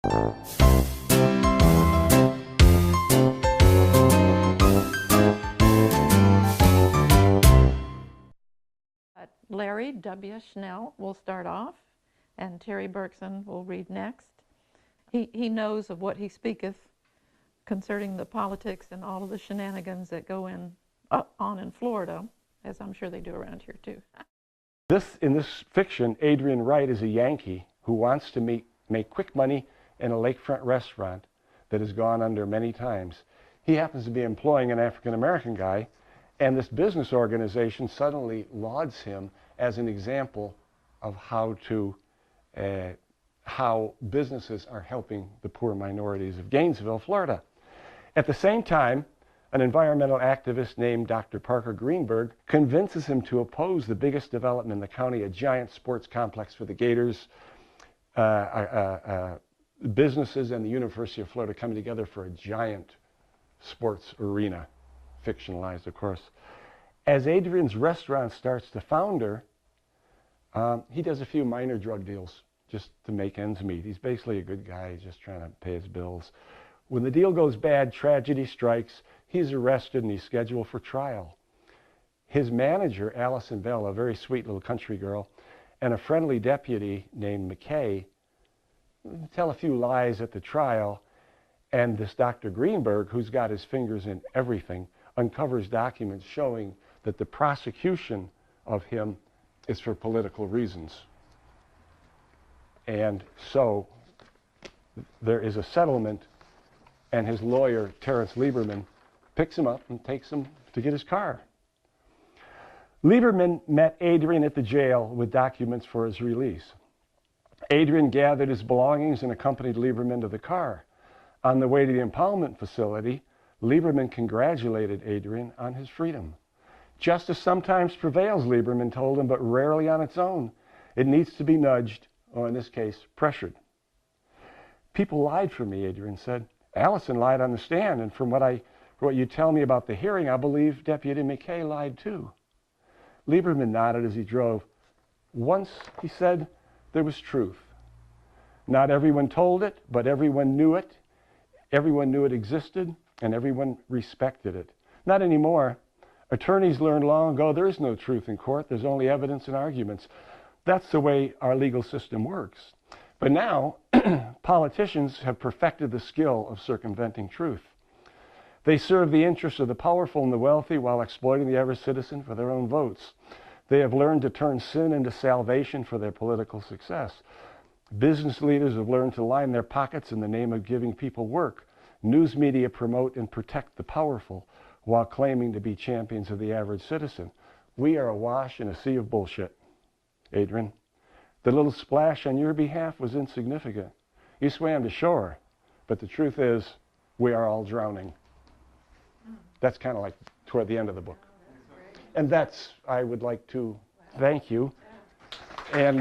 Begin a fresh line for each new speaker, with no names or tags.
Larry W. Schnell will start off, and Terry Berkson will read next. He knows of what he speaketh concerning the politics and all of the shenanigans that go on in Florida, as I'm sure they do around here too.
In this fiction, Adrian Wright is a Yankee who wants to make quick money in a lakefront restaurant that has gone under many times. He happens to be employing an African-American guy, and this business organization suddenly lauds him as an example of how businesses are helping the poor minorities of Gainesville, Florida. At the same time, an environmental activist named Dr. Parker Greenberg convinces him to oppose the biggest development in the county, a giant sports complex for the Gators, businesses and the University of Florida coming together for a giant sports arena, fictionalized, of course. As Adrian's restaurant starts to founder, he does a few minor drug deals just to make ends meet. He's basically a good guy. He's just trying to pay his bills. When the deal goes bad, tragedy strikes. He's arrested and he's scheduled for trial. His manager, Allison Bell, a very sweet little country girl, and a friendly deputy named McKay tell a few lies at the trial, and this Dr. Greenberg, who's got his fingers in everything, uncovers documents showing that the prosecution of him is for political reasons. And so there is a settlement, and his lawyer, Terrence Lieberman, picks him up and takes him to get his car. Lieberman met Adrian at the jail with documents for his release. Adrian gathered his belongings and accompanied Lieberman to the car. On the way to the impoundment facility, Lieberman congratulated Adrian on his freedom. Justice sometimes prevails, Lieberman told him, but rarely on its own. It needs to be nudged, or in this case, pressured. People lied for me, Adrian said. Allison lied on the stand, and from what you tell me about the hearing, I believe Deputy McKay lied too. Lieberman nodded as he drove. Once, he said, there was truth. Not everyone told it, but everyone knew it. Everyone knew it existed, and everyone respected it. Not anymore. Attorneys learned long ago there is no truth in court. There's only evidence and arguments. That's the way our legal system works. But now, politicians have perfected the skill of circumventing truth. They serve the interests of the powerful and the wealthy while exploiting the average citizen for their own votes. They have learned to turn sin into salvation for their political success. Business leaders have learned to line their pockets in the name of giving people work. News media promote and protect the powerful while claiming to be champions of the average citizen. We are awash in a sea of bullshit. Adrian, the little splash on your behalf was insignificant. You swam to shore, but the truth is, we are all drowning. That's kind of like toward the end of the book. And I would like to thank you. And